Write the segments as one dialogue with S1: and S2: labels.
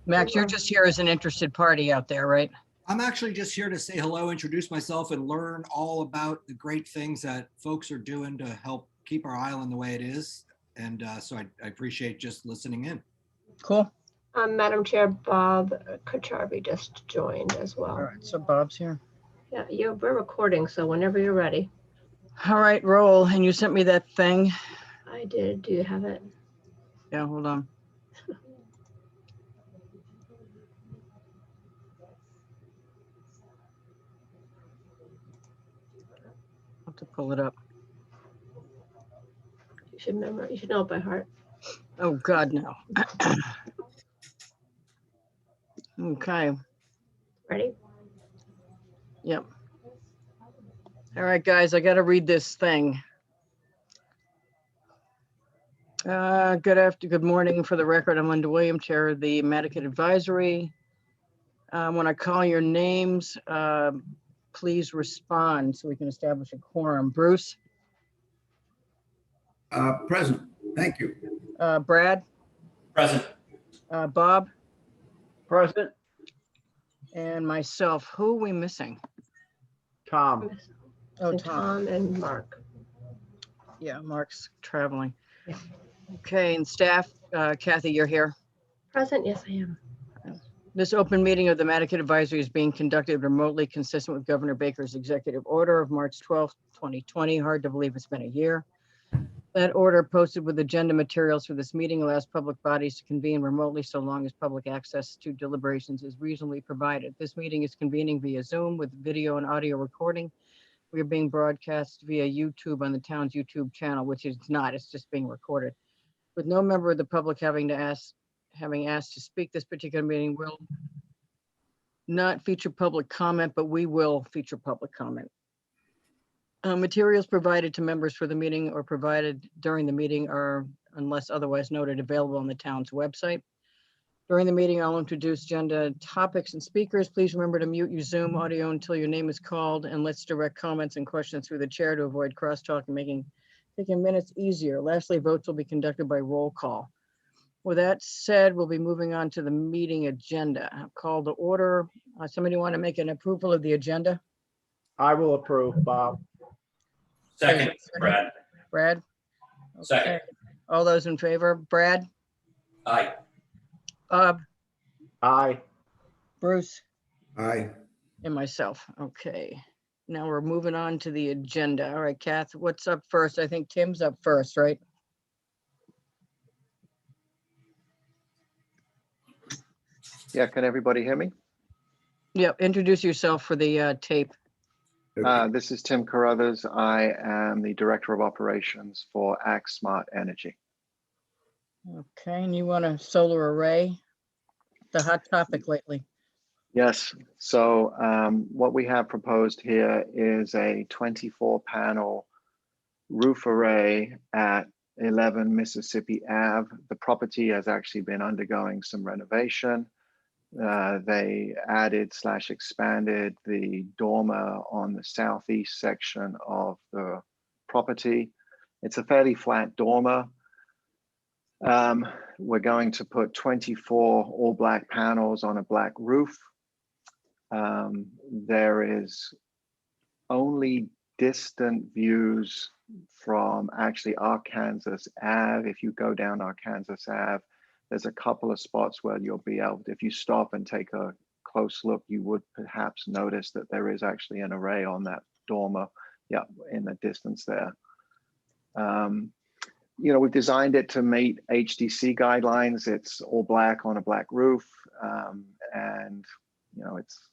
S1: Max, you're just here as an interested party out there, right?
S2: I'm actually just here to say hello, introduce myself, and learn all about the great things that folks are doing to help keep our island the way it is. And so I appreciate just listening in.
S1: Cool.
S3: Madam Chair, Bob Kacharby just joined as well.
S1: All right, so Bob's here.
S3: Yeah, we're recording, so whenever you're ready.
S1: All right, roll. And you sent me that thing.
S3: I did. Do you have it?
S1: Yeah, hold on. I'll have to pull it up.
S3: You should remember. You should know it by heart.
S1: Oh, God, no. Okay.
S3: Ready?
S1: Yep. All right, guys, I got to read this thing. Good morning. For the record, I'm Linda Williams, Chair of the Madaket Advisory. When I call your names, please respond so we can establish a quorum. Bruce?
S4: Present. Thank you.
S1: Brad?
S5: Present.
S1: Bob?
S6: Present.
S1: And myself. Who are we missing?
S6: Tom.
S1: Oh,
S3: And
S1: Tom.
S3: and Mark.
S1: Yeah, Mark's traveling.
S3: Yeah.
S1: Okay, and staff, Kathy, you're here.
S3: Present? Yes, I am.
S1: This open meeting of the Madaket Advisory is being conducted remotely, consistent with Governor Baker's executive order of March 12th, 2020. Hard to believe it's been a year. That order, posted with agenda materials for this meeting, allows public bodies to convene remotely so long as public access to deliberations is reasonably provided. This meeting is convening via Zoom with video and audio recording. We are being broadcast via YouTube on the town's YouTube channel, which is not, it's just being recorded. With no member of the public having asked to speak, this particular meeting will not feature public comment, but we will feature public comment. Materials provided to members for the meeting or provided during the meeting are, unless otherwise noted, available on the town's website. During the meeting, I'll introduce agenda topics and speakers. Please remember to mute your Zoom audio until your name is called, and let's direct comments and questions through the chair to avoid crosstalk and taking minutes easier. Lastly, votes will be conducted by roll call. With that said, we'll be moving on to the meeting agenda. I'll call to order. Somebody want to make an approval of the agenda?
S6: I will approve, Bob.
S5: Second, Brad.
S1: Brad?
S5: Second.
S1: All those in favor? Brad?
S5: Aye.
S1: Bob?
S6: Aye.
S1: Bruce?
S4: Aye.
S1: And myself. Okay. Now we're moving on to the agenda. All right, Kath, what's up first? I think Tim's up first, right?
S7: Yeah, can everybody hear me?
S1: Yep, introduce yourself for the tape.
S7: This is Tim Carruthers. I am the Director of Operations for Act Smart Energy.
S1: Okay, and you want a solar array? The hot topic lately.
S7: Yes, so what we have proposed here is a 24-panel roof array at 11 Mississippi Ave. The property has actually been undergoing some renovation. They added/expanded the dormer on the southeast section of the property. It's a fairly flat dormer. We're going to put 24 all black panels on a black roof. There is only distant views from actually Arkansas Ave. If you go down Arkansas Ave, there's a couple of spots where you'll be able to, if you stop and take a close look, you would perhaps notice that there is actually an array on that dormer, yeah, in the distance there. You know, we've designed it to meet HDC guidelines. It's all black on a black roof, and you know, it's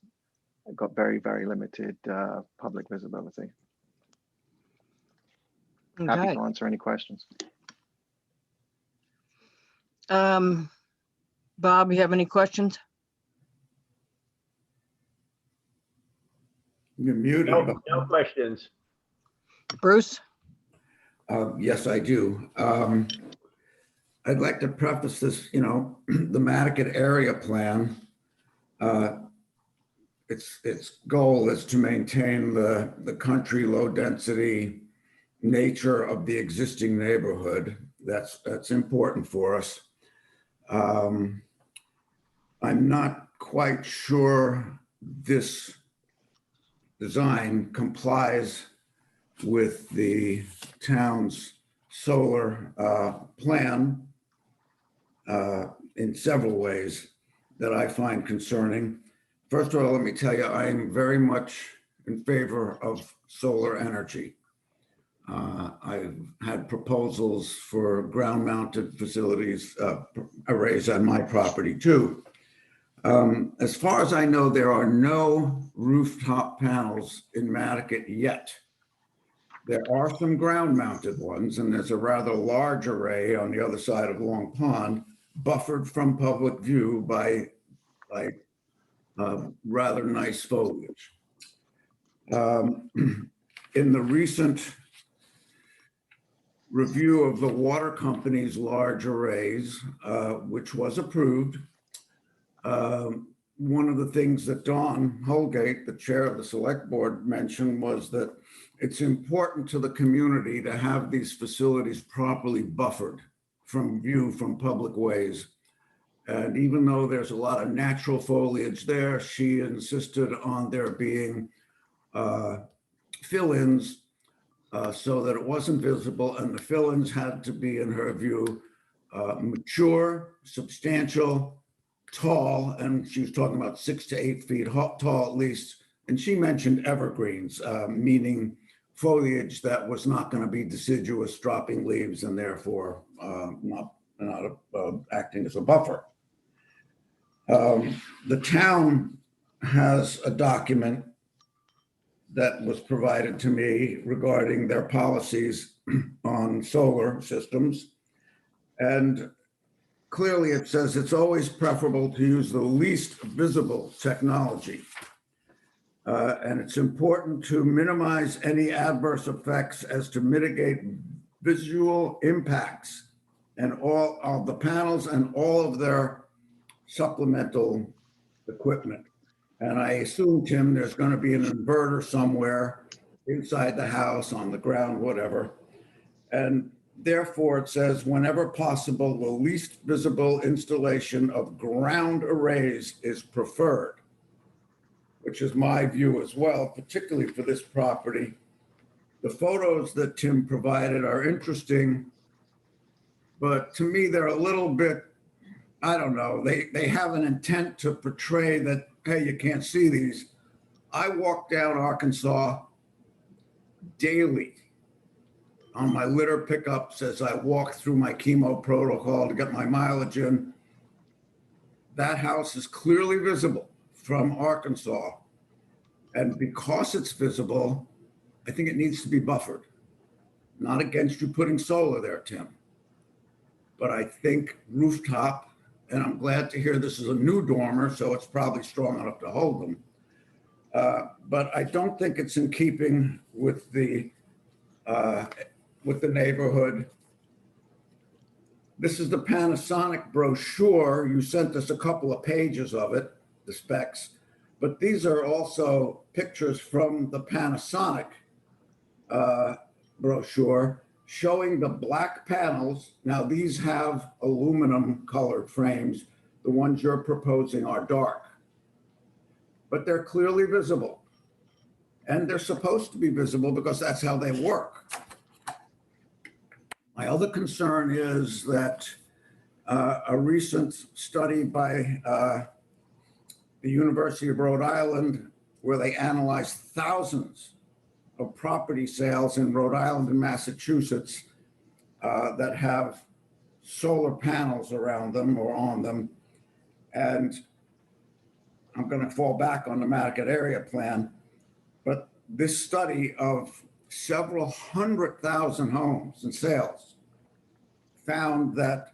S7: got very, very limited public visibility. Happy
S1: Okay.
S7: to answer any questions.
S1: Bob, you have any questions?
S4: You're muted.
S6: No questions.
S1: Bruce?
S4: Yes, I do. I'd like to preface this, you know, the Madaket area plan. Its goal is to maintain the country low density nature of the existing neighborhood. That's important for us. I'm not quite sure this design complies with the town's solar plan in several ways that I find concerning. First of all, let me tell you, I am very much in favor of solar energy. I've had proposals for ground-mounted facilities, arrays on my property too. As far as I know, there are no rooftop panels in Madaket yet. There are some ground-mounted ones, and there's a rather large array on the other side of Long Pond, buffered from public view by rather nice foliage. In the recent review of the water company's large arrays, which was approved, one of the things that Dawn Holgate, the chair of the select board, mentioned was that it's important to the community to have these facilities properly buffered from view from public ways. And even though there's a lot of natural foliage there, she insisted on there being fill-ins so that it wasn't visible, and the fill-ins had to be, in her view, mature, substantial, tall, and she was talking about 6 to 8 feet tall at least. And she mentioned evergreens, meaning foliage that was not going to be deciduous, dropping leaves, and therefore not acting as a buffer. The town has a document that was provided to me regarding their policies on solar systems. And clearly it says it's always preferable to use the least visible technology. And it's important to minimize any adverse effects as to mitigate visual impacts and all of the panels and all of their supplemental equipment. And I assume, Tim, there's going to be an inverter somewhere inside the house, on the ground, whatever. And therefore, it says, whenever possible, the least visible installation of ground arrays is preferred, which is my view as well, particularly for this property. The photos that Tim provided are interesting, but to me, they're a little bit, I don't know, they have an intent to portray that, hey, you can't see these. I walk down Arkansas daily on my litter pickups as I walk through my chemo protocol to get my mileage in. That house is clearly visible from Arkansas. And because it's visible, I think it needs to be buffered. Not against you putting solar there, Tim. But I think rooftop, and I'm glad to hear this is a new dormer, so it's probably strong enough to hold them. But I don't think it's in keeping with the neighborhood. This is the Panasonic brochure. You sent us a couple of pages of it, the specs, but these are also pictures from the Panasonic brochure showing the black panels. Now these have aluminum colored frames. The ones you're proposing are dark, but they're clearly visible. And they're supposed to be visible because that's how they work. My other concern is that a recent study by the University of Rhode Island, where they analyzed thousands of property sales in Rhode Island and Massachusetts that have solar panels around them or on them. And I'm going to fall back on the Madaket area plan, but this study of several 100,000 homes and sales found that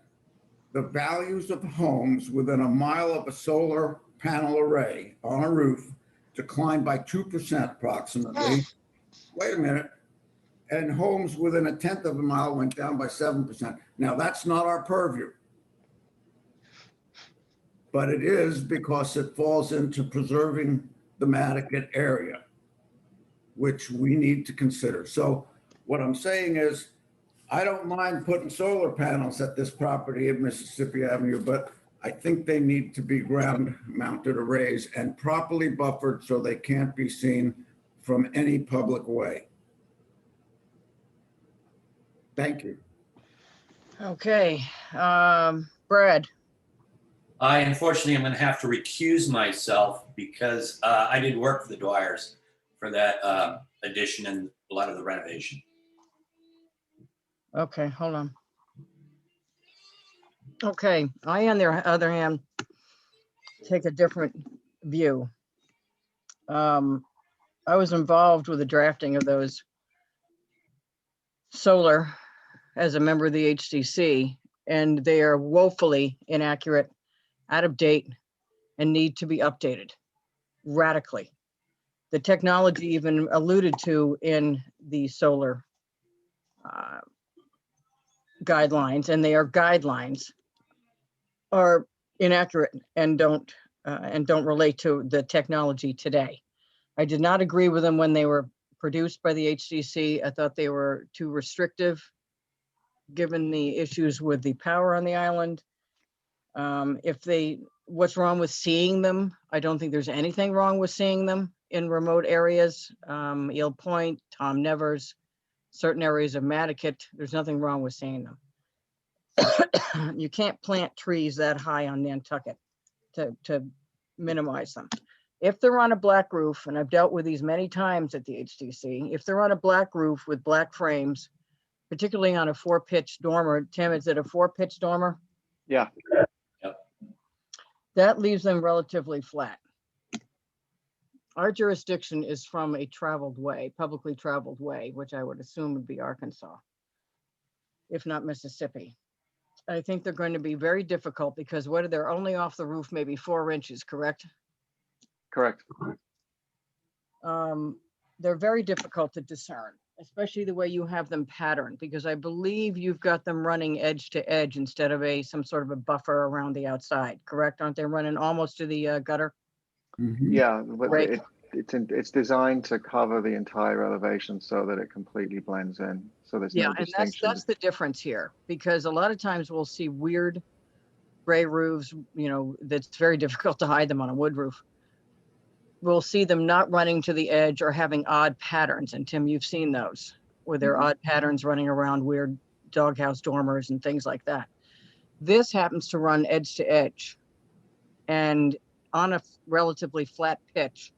S4: the values of homes within a mile of a solar panel array on a roof declined by 2% approximately. Wait a minute. And homes within a 1/10 of a mile went down by 7%. Now that's not our purview, but it is because it falls into preserving the Madaket area, which we need to consider. So what I'm saying is, I don't mind putting solar panels at this property at Mississippi Avenue, but I think they need to be ground mounted arrays and properly buffered so they can't be seen from any public way. Thank you.
S1: Okay, Brad,
S5: I unfortunately am going to have to recuse myself because I did work for the Dwyers for that addition and a lot of the renovation.
S1: okay, hold on. Okay, I, on the other hand, take a different view. I was involved with the drafting of those solar as a member of the HDC, and they are woefully inaccurate, out of date, and need to be updated radically. The technology even alluded to in the solar guidelines, and they are guidelines, are inaccurate and don't relate to the technology today. I did not agree with them when they were produced by the HDC. I thought they were too restrictive, given the issues with the power on the island. What's wrong with seeing them? I don't think there's anything wrong with seeing them in remote areas. Eel Point, Tom Nevers, certain areas of Madaket, there's nothing wrong with seeing them. You can't plant trees that high on Nantucket to minimize them. If they're on a black roof, and I've dealt with these many times at the HDC, if they're on a black roof with black frames, particularly on a 4-pitch dormer, Tim, is it a 4-pitch dormer?
S7: Yeah.
S1: That leaves them relatively flat. Our jurisdiction is from a traveled way, publicly traveled way, which I would assume would be Arkansas, if not Mississippi. I think they're going to be very difficult because they're only off the roof maybe 4 inches, correct?
S7: Correct.
S1: They're very difficult to discern, especially the way you have them patterned, because I believe you've got them running edge to edge instead of some sort of a buffer around the outside, correct? Aren't they running almost to the gutter?
S4: Mhm.
S7: Yeah, but
S1: Right.
S7: it's designed to cover the entire elevation so that it completely blends in. So there's
S1: Yeah,
S7: no
S1: and
S7: distinction.
S1: that's the difference here, because a lot of times we'll see weird gray roofs, that's very difficult to hide them on a wood roof. We'll see them not running to the edge or having odd patterns. And Tim, you've seen those, where there are odd patterns running around weird doghouse dormers and things like that. This happens to run edge to edge and on a relatively flat pitch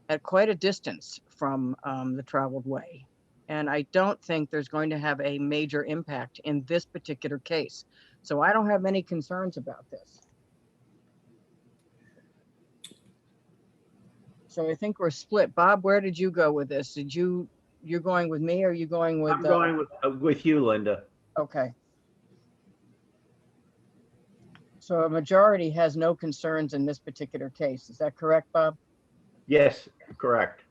S1: at quite a distance from the traveled way. And I don't think there's going to have a major impact in this particular case. So I don't have many concerns about this. So I think we're split. Bob, where did you go with this? You're going with me or are you going with?
S6: I'm going with you, Linda.
S1: Okay. So a majority has no concerns in this particular case. Is that correct, Bob?
S6: Yes, correct.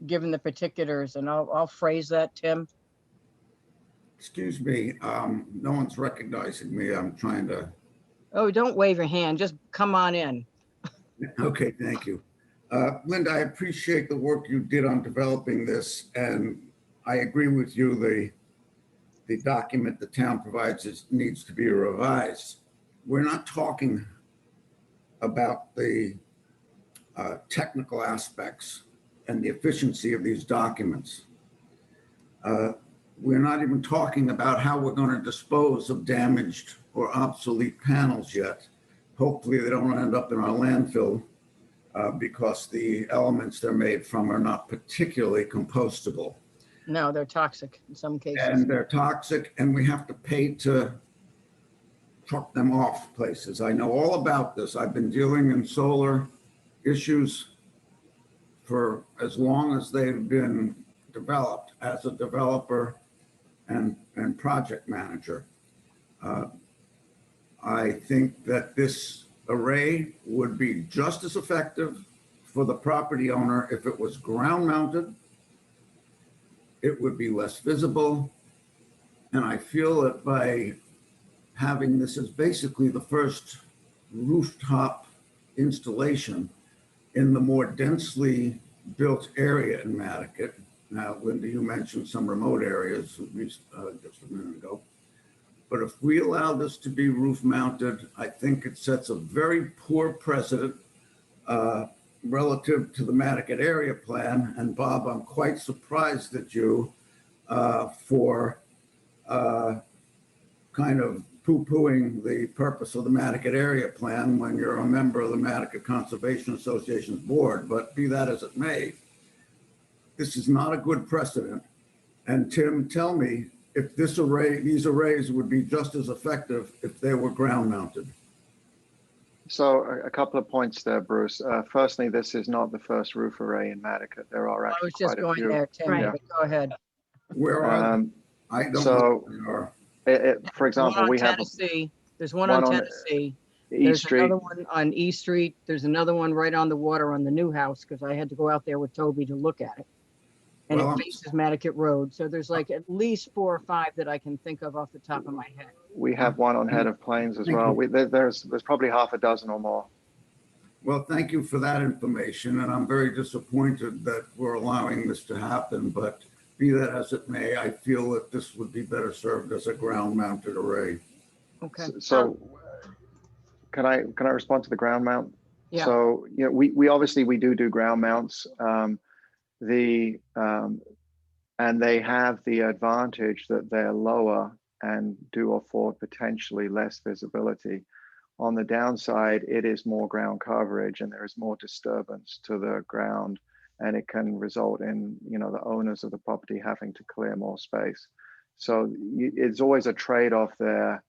S1: Given the particulars, and I'll phrase that, Tim.
S4: Excuse me, no one's recognizing me. I'm trying to,
S1: Oh, don't wave your hand. Just come on in.
S4: okay, thank you. Linda, I appreciate the work you did on developing this, and I agree with you, the document the town provides needs to be revised. We're not talking about the technical aspects and the efficiency of these documents. We're not even talking about how we're going to dispose of damaged or obsolete panels yet. Hopefully they don't end up in our landfill because the elements they're made from are not particularly compostable.
S1: No, they're toxic in some cases.
S4: And they're toxic, and we have to pay to truck them off places. I know all about this. I've been dealing in solar issues for as long as they've been developed as a developer and project manager. I think that this array would be just as effective for the property owner if it was ground mounted. It would be less visible. And I feel that by having this as basically the first rooftop installation in the more densely built area in Madaket. Now, Linda, you mentioned some remote areas just a minute ago. But if we allow this to be roof mounted, I think it sets a very poor precedent relative to the Madaket area plan. And Bob, I'm quite surprised at you for kind of poo-pooing the purpose of the Madaket area plan when you're a member of the Madaket Conservation Association's board. But be that as it may, this is not a good precedent. And Tim, tell me if these arrays would be just as effective if they were ground mounted.
S7: So a couple of points there, Bruce. Firstly, this is not the first roof array in Madaket. There are
S1: I
S7: actually
S1: was just
S7: quite a
S1: going
S7: few.
S1: there, Tim,
S3: Right.
S1: but go ahead.
S4: Where are they? I don't know
S7: So
S4: what they are.
S7: for example,
S1: One on
S7: we have
S1: Tennessee. There's one
S7: one
S1: on
S7: on
S1: Tennessee.
S7: East
S1: There's
S7: Street.
S1: another one on East Street. There's another one right on the water on the new house because I had to go out there with Toby to look at it. And
S4: Well,
S1: it faces Madaket Road. So there's like at least 4 or 5 that I can think of off the top of my head.
S7: We have one on Head of Plains as
S4: Thank
S7: well.
S4: you.
S7: There's probably half a dozen or more.
S4: Well, thank you for that information, and I'm very disappointed that we're allowing this to happen, but be that as it may, I feel that this would be better served as a ground-mounted array.
S1: Okay.
S7: So can I respond to the ground mount?
S1: Yeah.
S7: So, you know, we obviously we do ground mounts. And they have the advantage that they're lower and do afford potentially less visibility. On the downside, it is more ground coverage and there is more disturbance to the ground, and it can result in, you know, the owners of the property having to clear more space. So it's always a trade-off there.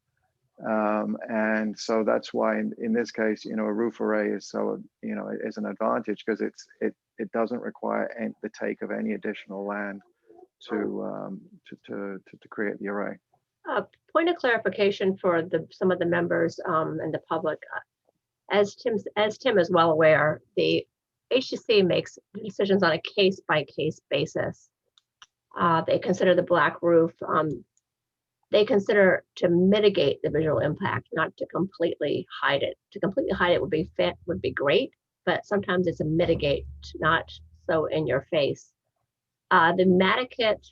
S7: And so that's why in this case, you know, a roof array is so, you know, is an advantage because it doesn't require the take of any additional land to create the array.
S3: Point of clarification for some of the members and the public. As Tim is well aware, the HTC makes decisions on a case-by-case basis. They consider the black roof. They consider to mitigate the visual impact, not to completely hide it. To completely hide it would be great, but sometimes it's a mitigate, not so in your face. The Madaket,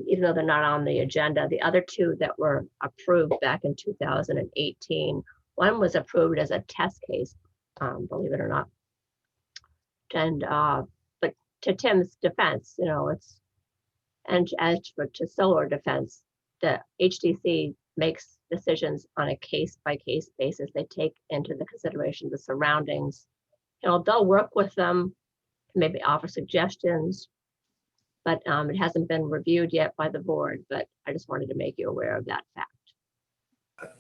S3: even though they're not on the agenda, the other 2 that were approved back in 2018, one was approved as a test case, believe it or not. And but to Tim's defense, you know, and as to solar defense, the HDC makes decisions on a case-by-case basis. They take into the consideration the surroundings. You know, they'll work with them, maybe offer suggestions, but it hasn't been reviewed yet by the board. But I just wanted to make you aware of that fact.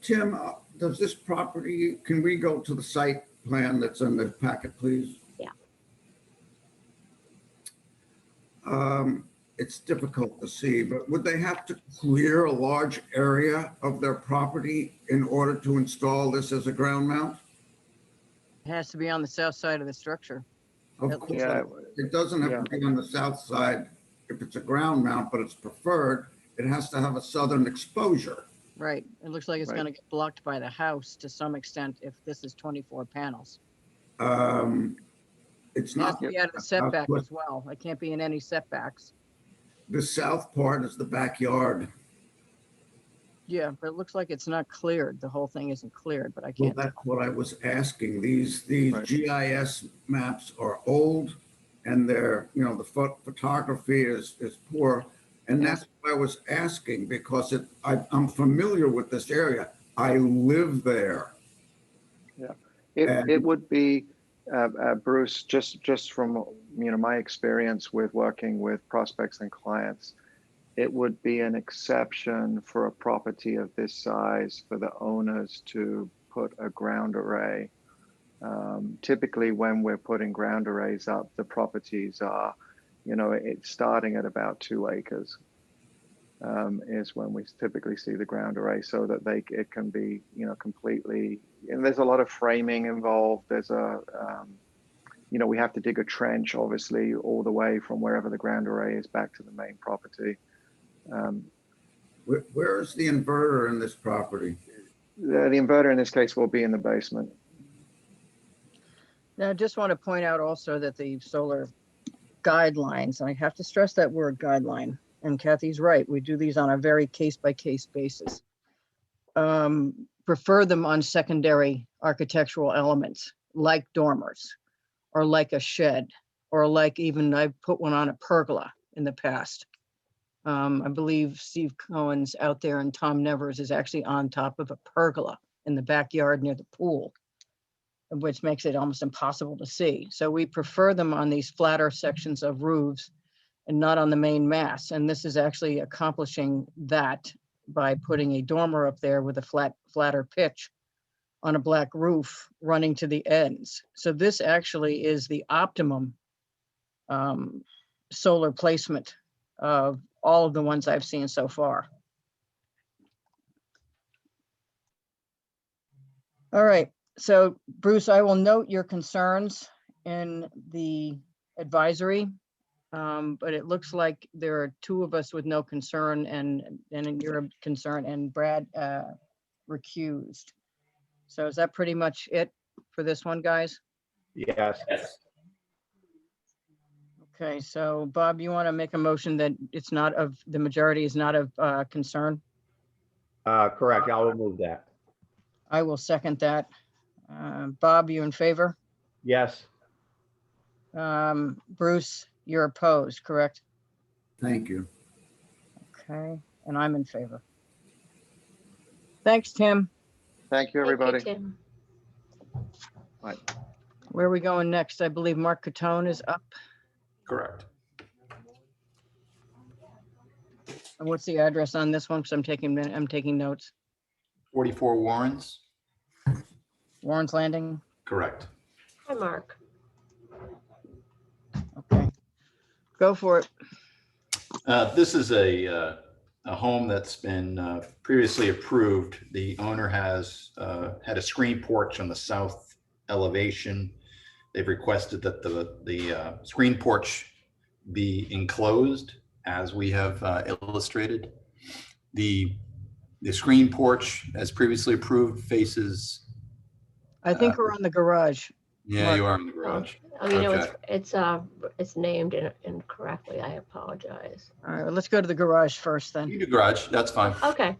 S4: Tim, does this property, can we go to the site plan that's in the packet, please?
S3: Yeah.
S4: It's difficult to see, but would they have to clear a large area of their property in order to install this as a ground mount?
S1: It has to be on the south side of the structure.
S4: Of
S1: That
S4: course,
S7: Yeah.
S4: it doesn't have to be on the south side if it's a ground mount, but it's preferred. It has to have a southern exposure.
S1: Right. It looks like it's
S7: Right.
S1: going to get blocked by the house to some extent if this is 24 panels.
S4: It's
S1: It has
S4: not,
S1: to be out of the setback as well. It can't be in any setbacks.
S4: the south part is the backyard.
S1: Yeah, but it looks like it's not cleared. The whole thing isn't cleared, but I
S4: Well,
S1: can't.
S4: that's what I was asking. These
S7: Right.
S4: GIS maps are old and they're, you know, the photography is poor. And
S1: Yeah.
S4: that's what I was asking because I'm familiar with this area. I live there.
S7: It would be, Bruce, just from, you know, my experience with working with prospects and clients, it would be an exception for a property of this size for the owners to put a ground array. Typically, when we're putting ground arrays up, the properties are, you know, it's starting at about 2 acres. Is when we typically see the ground array, so that it can be, you know, completely. And there's a lot of framing involved. There's you know, we have to dig a trench, obviously, all the way from wherever the ground array is back to the main property.
S4: Where is the inverter in this property?
S7: The inverter in this case will be in the basement.
S1: Now, I just want to point out also that the solar guidelines, and I have to stress that word guideline, and Kathy's right, we do these on a very case-by-case basis. Prefer them on secondary architectural elements, like dormers, or like a shed, or like even I put one on a pergola in the past. I believe Steve Cohen's out there and Tom Nevers is actually on top of a pergola in the backyard near the pool, which makes it almost impossible to see. So we prefer them on these flatter sections of roofs and not on the main mass. And this is actually accomplishing that by putting a dormer up there with a flatter pitch on a black roof running to the ends. So this actually is the optimum solar placement of all of the ones I've seen so far. All right, so Bruce, I will note your concerns in the advisory, but it looks like there are two of us with no concern and you're a concern and Brad recused. So is that pretty much it for this one, guys?
S6: Yes.
S5: Yes.
S1: Okay, so Bob, you want to make a motion that it's not of, the majority is not of concern?
S6: Correct. I'll remove that.
S1: I will second that. Bob, you in favor?
S6: Yes.
S1: Bruce, you're opposed, correct?
S4: Thank you.
S1: Okay, and I'm in favor. Thanks, Tim.
S7: Thank you,
S3: Thank you,
S7: everybody.
S3: Tim.
S1: Where are we going next? I believe Mark Catone is up.
S8: Correct.
S1: And what's the address on this one? Because I'm taking notes.
S8: 44 Warrens.
S1: Warren's Landing.
S8: Correct.
S3: Hi, Mark.
S1: Okay, go for it.
S8: This is a home that's been previously approved. The owner has had a screen porch on the south elevation. They've requested that the screen porch be enclosed as we have illustrated. The screen porch, as previously approved, faces.
S1: I think we're on the garage.
S8: Yeah, you are in the garage.
S3: Oh, you know,
S8: Okay.
S3: it's named incorrectly. I apologize.
S1: All right, let's go to the garage first then.
S8: You do garage, that's fine.
S3: Okay.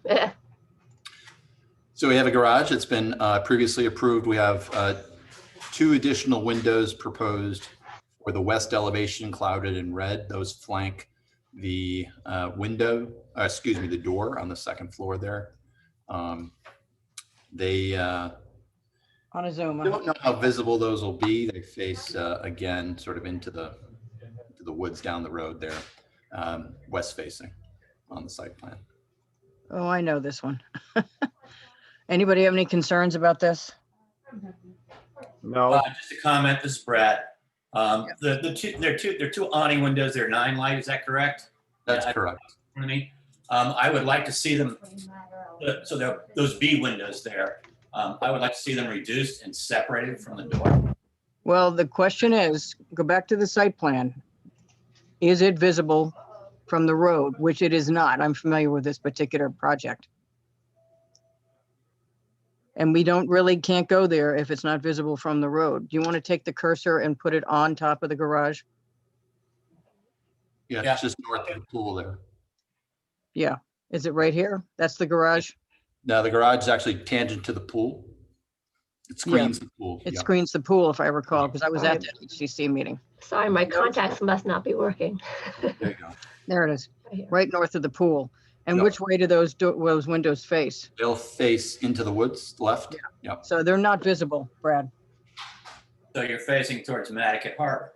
S8: So we have a garage. It's been previously approved. We have 2 additional windows proposed for the west elevation, clouded in red. Those flank the the door on the second floor there. They
S1: On a Zoom.
S8: don't know how visible those will be. They face again sort of into the woods down the road there, west facing on the site plan.
S1: Oh, I know this one. Anybody have any concerns about this?
S6: No.
S5: Just a comment, this is Brad. They're two awning windows, they're 9 light, is that correct?
S8: That's
S5: Yeah,
S8: correct.
S5: I mean, I would like to see them, so those B windows there, I would like to see them reduced and separated from the door.
S1: Well, the question is, go back to the site plan. Is it visible from the road, which it is not? I'm familiar with this particular project. And we can't go there if it's not visible from the road. Do you want to take the cursor and put it on top of the garage?
S8: Yeah,
S5: Yeah.
S8: it's just north of the pool there.
S1: Yeah. Is it right here? That's the garage?
S8: Now the garage is actually tangent to the pool. It screens the pool.
S1: It
S8: Yeah.
S1: screens the pool, if I recall, because I was at that HCC meeting.
S3: Sorry, my contacts must not be working.
S8: There you go.
S1: There it is,
S3: Right here.
S1: right north of the pool. And
S8: Yep.
S1: which way do those windows face?
S8: They'll face into the woods, left. Yep.
S1: So they're not visible, Brad.
S5: So you're facing towards Madaket Harbor.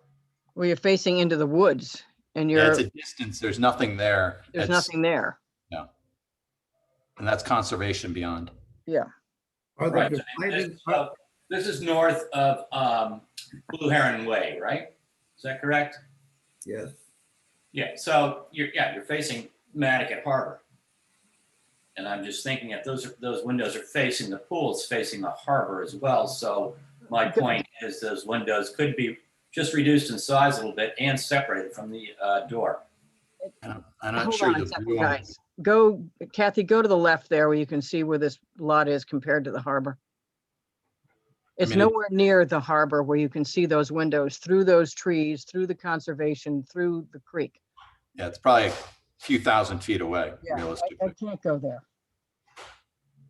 S1: Well, you're facing into the woods and
S8: Yeah,
S1: you're,
S8: it's a distance. There's nothing there.
S1: there's
S8: It's-
S1: nothing there.
S8: And that's conservation beyond.
S4: Are
S5: Right.
S4: the divided-
S5: So this is north of Blue Heron Way, right? Is that correct?
S4: Yes.
S5: Yeah, so you're facing Madaket Harbor. And I'm just thinking if those windows are facing the pool, it's facing the harbor as well. So my point is those windows could be just reduced in size a little bit and separated from the door.
S8: I'm not
S1: Hold
S8: sure.
S1: on a second, guys. Go, Kathy, go to the left there where you can see where this lot is compared to the harbor. It's
S8: mean, it-
S1: nowhere near the harbor where you can see those windows through those trees, through the conservation, through the creek.
S8: Yeah, it's probably few thousand feet away,
S1: Yeah, I
S8: realistically.
S1: can't go there.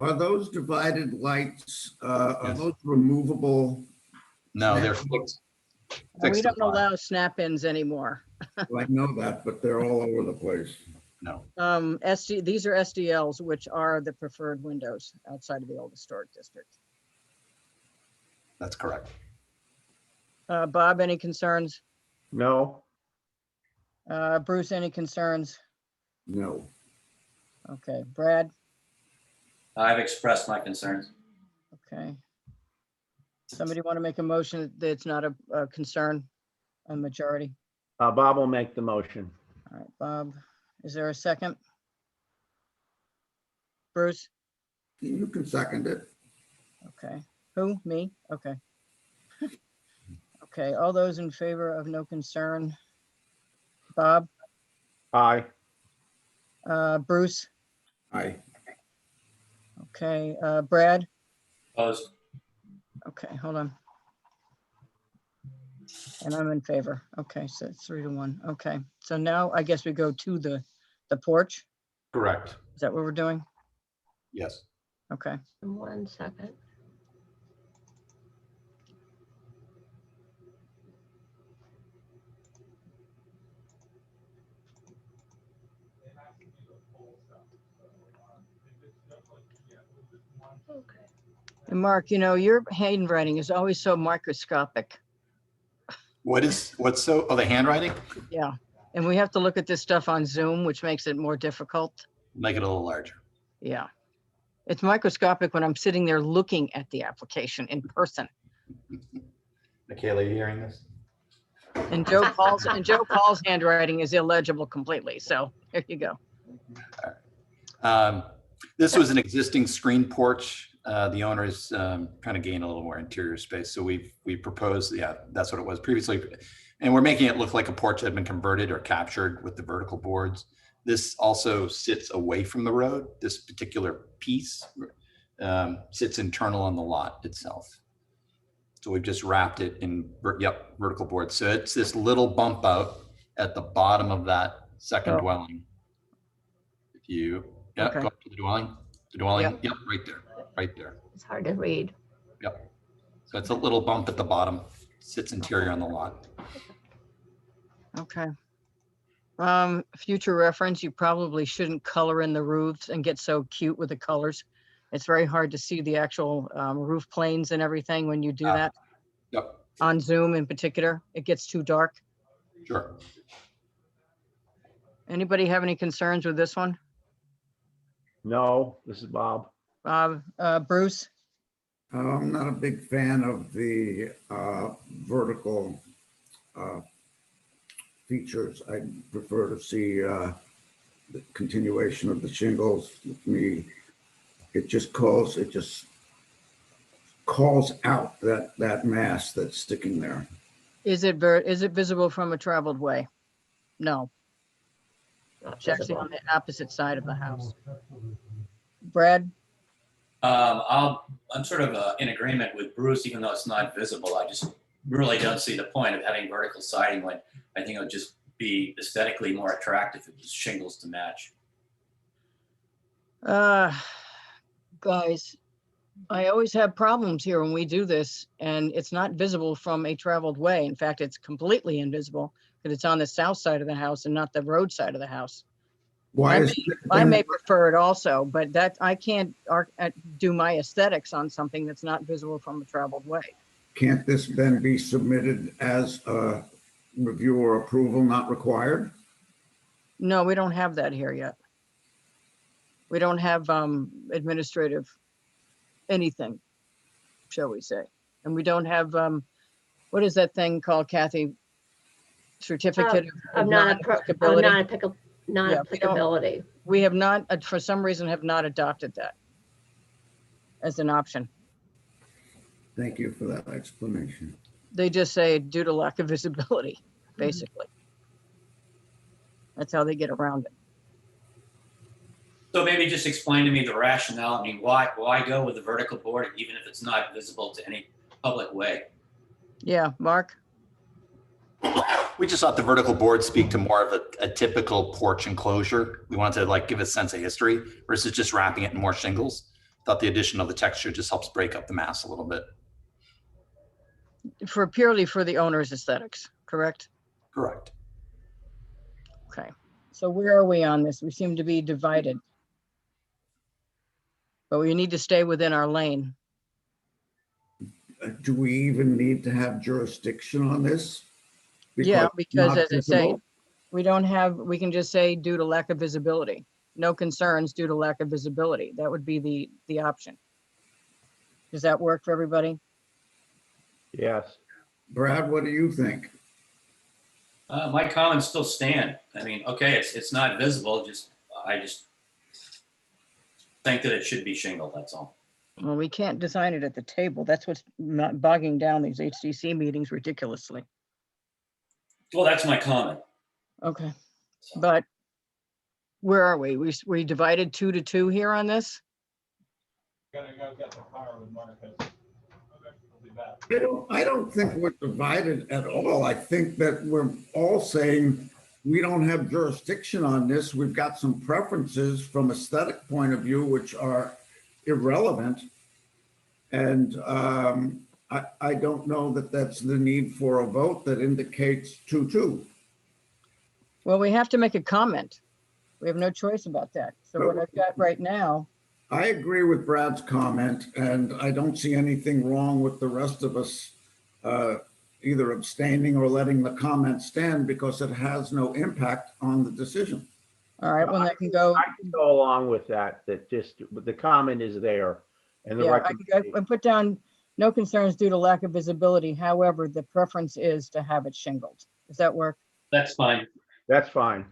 S4: Are those divided lights, are
S8: Yes.
S4: those removable?
S8: No, they're
S4: snap-
S8: fixed.
S1: We
S8: Fixed
S1: don't
S8: to
S1: allow snap-ins anymore.
S4: I know that, but they're all over the place.
S8: no.
S1: These are SDLs, which are the preferred windows outside of the old historic district.
S8: That's correct.
S1: Bob, any concerns?
S6: No.
S1: Bruce, any concerns?
S4: No.
S1: Okay, Brad,
S5: I've expressed my concerns.
S1: okay. Somebody want to make a motion that it's not a concern, a majority?
S6: Bob will make the motion.
S1: All right, Bob, is there a second? Bruce,
S4: You can second it.
S1: okay. Who, me? Okay. Okay, all those in favor of no concern? Bob,
S6: Aye.
S1: Bruce,
S4: Aye.
S1: okay, Brad,
S5: Opposed?
S1: okay, hold on. And I'm in favor. Okay, so it's 3-1. Okay, so now I guess we go to the porch.
S8: Correct.
S1: Is that what we're doing?
S8: Yes.
S1: Okay,
S3: 1 second. Okay.
S1: and Mark, you know, your handwriting is always so microscopic.
S8: What's so, oh, the handwriting?
S1: Yeah, and we have to look at this stuff on Zoom, which makes it more difficult.
S8: Make it a little larger.
S1: Yeah. It's microscopic when I'm sitting there looking at the application in person.
S8: Michaela, you hearing this?
S1: And Joe Paul's handwriting is illegible completely. So there you go.
S8: This was an existing screen porch. The owner is trying to gain a little more interior space. So we proposed, yeah, that's what it was previously. And we're making it look like a porch that had been converted or captured with the vertical boards. This also sits away from the road. This particular piece sits internal on the lot itself. So we've just wrapped it in, vertical boards. So it's this little bump out at the bottom of that second
S1: Oh.
S8: dwelling. If you,
S1: Okay.
S8: go up to the dwelling,
S1: Yep.
S8: right there.
S3: It's hard to read.
S8: Yep. So it's a little bump at the bottom, sits interior on the lot.
S1: Okay. Future reference, you probably shouldn't color in the roofs and get so cute with the colors. It's very hard to see the actual roof planes and everything when you do that
S8: Yep,
S1: on Zoom in particular. It gets too dark.
S8: sure.
S1: Anybody have any concerns with this one?
S6: No, this is Bob.
S1: Bruce?
S4: I'm not a big fan of the vertical features. I prefer to see the continuation of the shingles. It just calls out that mass that's sticking there.
S1: Is it visible from a traveled way? No,
S3: Not
S1: it's actually
S3: visible.
S1: on the opposite side of the house. Brad?
S5: I'm sort of in agreement with Bruce, even though it's not visible. I just really don't see the point of having vertical siding when I think it would just be aesthetically more attractive if it was shingles to match.
S1: Guys, I always have problems here when we do this, and it's not visible from a traveled way. In fact, it's completely invisible because it's on the south side of the house and not the road side of the house.
S4: Why is
S1: I may prefer it also, but that I can't do my aesthetics on something that's not visible from a traveled way.
S4: Can't this then be submitted as a review or approval not required?
S1: No, we don't have that here yet. We don't have administrative anything, shall we say. And we don't have, what is that thing called, Kathy? Certificate of non-applicability.
S3: Non-applicability.
S1: We have not, for some reason, have not adopted that as an option.
S4: Thank you for that explanation.
S1: They just say due to lack of visibility, basically. That's how they get around it.
S5: So maybe just explain to me the rationale. I mean, why go with the vertical board even if it's not visible to any public way?
S1: Yeah, Mark?
S8: We just thought the vertical boards speak to more of a typical porch enclosure. We wanted to like give a sense of history versus just wrapping it in more shingles. Thought the addition of the texture just helps break up the mass a little bit.
S1: Purely for the owner's aesthetics, correct?
S8: Correct.
S1: Okay, so where are we on this? We seem to be divided. But we need to stay within our lane.
S4: Do we even need to have jurisdiction on this?
S1: Yeah,
S4: it's
S1: because
S4: not
S1: as I say,
S4: visible?
S1: we can just say due to lack of visibility. No concerns due to lack of visibility. That would be the option. Does that work for everybody?
S6: Yes.
S4: Brad, what do you think?
S5: My comments still stand. I mean, okay, it's not visible, I just think that it should be shingled, that's all.
S1: Well, we can't design it at the table. That's what's bogging down these HDC meetings ridiculously.
S5: Well, that's my comment.
S1: Okay,
S5: So,
S1: but where are we? We divided 2 to 2 here on this?
S4: I don't think we're divided at all. I think that we're all saying we don't have jurisdiction on this. We've got some preferences from aesthetic point of view, which are irrelevant. And I don't know that that's the need for a vote that indicates 2-2.
S1: Well, we have to make a comment. We have no choice about that. So what I've got right now,
S4: I agree with Brad's comment, and I don't see anything wrong with the rest of us either abstaining or letting the comment stand because it has no impact on the decision.
S1: all right, well, I can go,
S6: I can go along with that, just the comment is there. And the
S1: yeah,
S6: recommendation.
S1: I put down no concerns due to lack of visibility. However, the preference is to have it shingled. Does that work?
S5: that's fine.
S6: That's fine.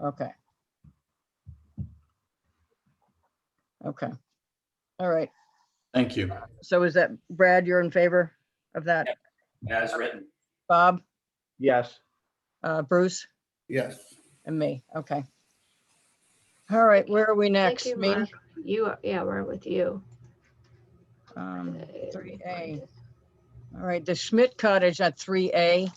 S1: Okay. Okay. All right.
S8: Thank you.
S1: So is that, Brad, you're in favor of that?
S5: As written.
S1: Bob,
S6: Yes.
S1: Bruce,
S4: Yes.
S1: and me? Okay. All right, where are we
S3: Thank
S1: next?
S3: you,
S1: Me?
S3: Mark. Yeah, we're with you.
S1: 3A. All right, the Schmidt Cottage at 3A,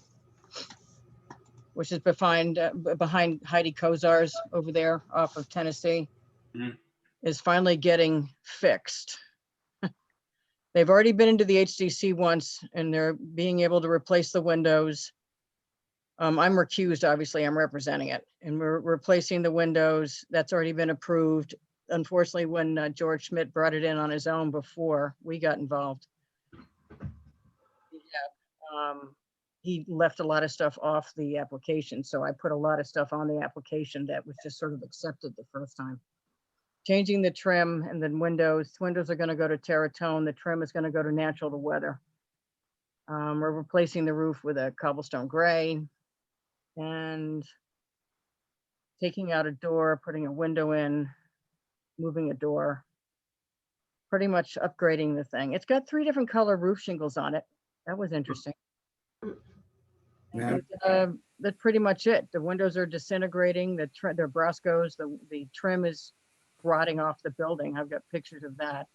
S1: which is behind Heidi Kozar's over there off of Tennessee,
S5: Mhm.
S1: is finally getting fixed. They've already been into the HDC once and they're being able to replace the windows. I'm recused, obviously, I'm representing it, and we're replacing the windows. That's already been approved. Unfortunately, when George Schmidt brought it in on his own before we got involved, he left a lot of stuff off the application. So I put a lot of stuff on the application that was just sort of accepted the first time. Changing the trim and then windows. Windows are going to go to Terratone. The trim is going to go to natural to weather. We're replacing the roof with a cobblestone gray and taking out a door, putting a window in, moving a door, pretty much upgrading the thing. It's got 3 different color roof shingles on it. That was interesting.
S4: Yeah.
S1: And, that's pretty much it. The windows are disintegrating. They're Brascos. The trim is rotting off the building. I've got pictures of that.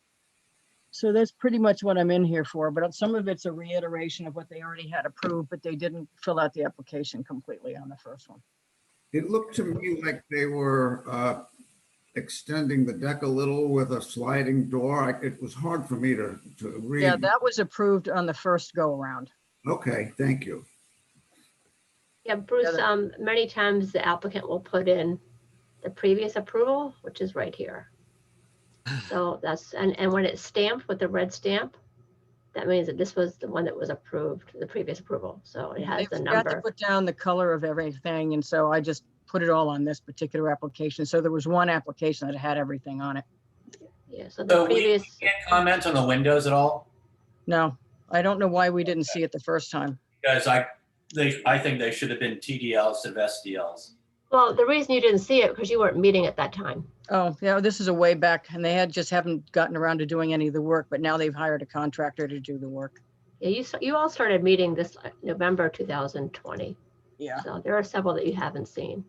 S1: So that's pretty much what I'm in here for. But some of it's a reiteration of what they already had approved, but they didn't fill out the application completely on the first one.
S4: It looked to me like they were extending the deck a little with a sliding door. It was hard for me to read.
S1: Yeah, that was approved on the first go around.
S4: Okay, thank you.
S3: Yeah, Bruce, many times the applicant will put in the previous approval, which is right here. So that's, and when it's stamped with the red stamp, that means that this was the one that was approved, the previous approval. So it has the
S1: They forgot to
S3: number.
S1: put down the color of everything, and so I just put it all on this particular application. So there was one application that had everything on it.
S3: Yeah, so the
S5: So we
S3: previous,
S5: can't comment on the windows at all?
S1: No, I don't know why we didn't see it the first time.
S5: Because I think they should have been TDLs instead of SDLs.
S3: well, the reason you didn't see it because you weren't meeting at that time.
S1: Oh, yeah, this is a way back, and they just haven't gotten around to doing any of the work, but now they've hired a contractor to do the work.
S3: Yeah, you all started meeting this November 2020.
S1: Yeah.
S3: So there are several that you haven't seen.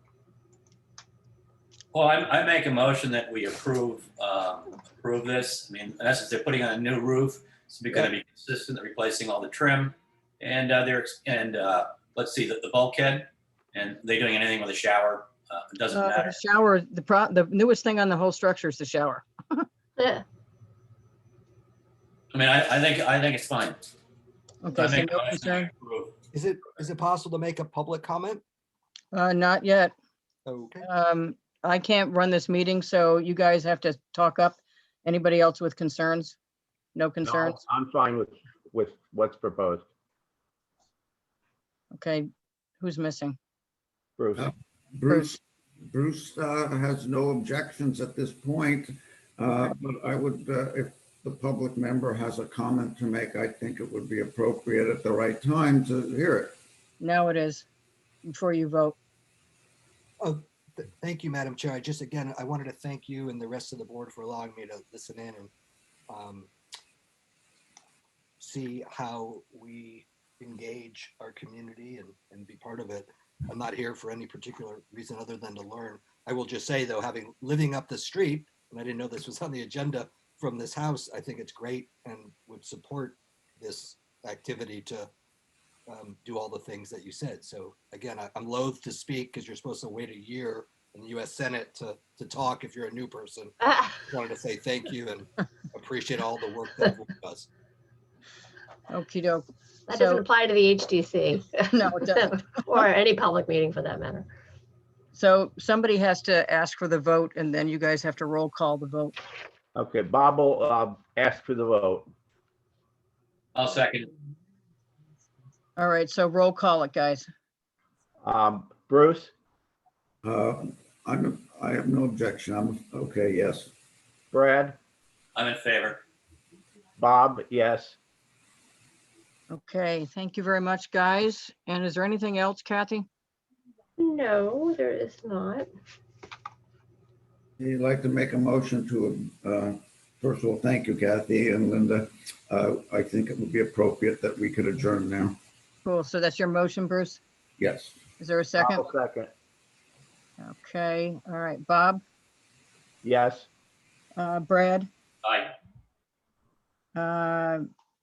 S5: Well, I make a motion that we approve this. I mean, in essence, they're putting on a new roof. It's going to be consistent, they're replacing all the trim, and let's see, the bulkhead, and they doing anything with the shower? It doesn't
S1: The
S5: matter.
S1: shower, the newest thing on the whole structure is the shower.
S3: Yeah.
S5: I mean, I think it's fine.
S1: Okay,
S5: I
S1: so
S5: make a
S1: no
S5: motion to
S1: concern?
S5: approve.
S9: Is it possible to make a public comment?
S1: Not yet.
S9: Okay.
S1: I can't run this meeting, so you guys have to talk up. Anybody else with concerns? No
S6: No,
S1: concerns?
S6: I'm fine with what's proposed.
S1: Okay, who's missing?
S6: Bruce,
S4: Bruce has no objections at this point, but I would, if the public member has a comment to make, I think it would be appropriate at the right time to hear it.
S1: Now it is, before you vote.
S9: Oh, thank you, Madam Chair. Again, I wanted to thank you and the rest of the board for allowing me to listen in and see how we engage our community and be part of it. I'm not here for any particular reason other than to learn. I will just say though, living up the street, and I didn't know this was on the agenda from this house, I think it's great and would support this activity to do all the things that you said. So again, I'm loath to speak because you're supposed to wait a year in the US Senate to talk if you're a new person. I wanted to say thank you and appreciate all the work that everyone does.
S1: Okey doke.
S3: That
S1: So-
S3: doesn't apply to the HDC.
S1: No, it doesn't.
S3: Or any public meeting for that matter.
S1: So somebody has to ask for the vote and then you guys have to roll call the vote.
S6: okay, Bob will ask for the vote.
S5: I'll second.
S1: All right, so roll call it, guys.
S6: Bruce,
S4: I have no objection. I'm okay, yes.
S6: Brad,
S5: I'm in favor.
S6: Bob, yes.
S1: Okay, thank you very much, guys. And is there anything else, Kathy?
S3: No, there is not.
S4: You'd like to make a motion to, first of all, thank you, Kathy and Linda. I think it would be appropriate that we could adjourn now.
S1: Cool, so that's your motion, Bruce?
S4: Yes.
S1: Is there a second?
S6: I'll second.
S1: Okay, all right, Bob,
S6: Yes.
S5: Aye.
S1: Brad,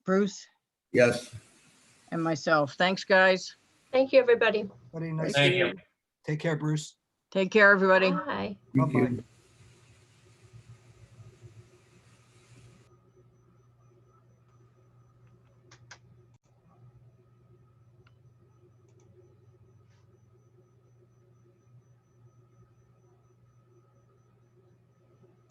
S1: Bruce,
S4: Yes.
S1: and myself. Thanks, guys.
S3: Thank you, everybody.
S9: Very nice.
S5: Thank you.
S9: Take care, Bruce.
S1: Take care, everybody.
S3: Bye.
S4: Thank
S9: Bye-bye.
S4: you.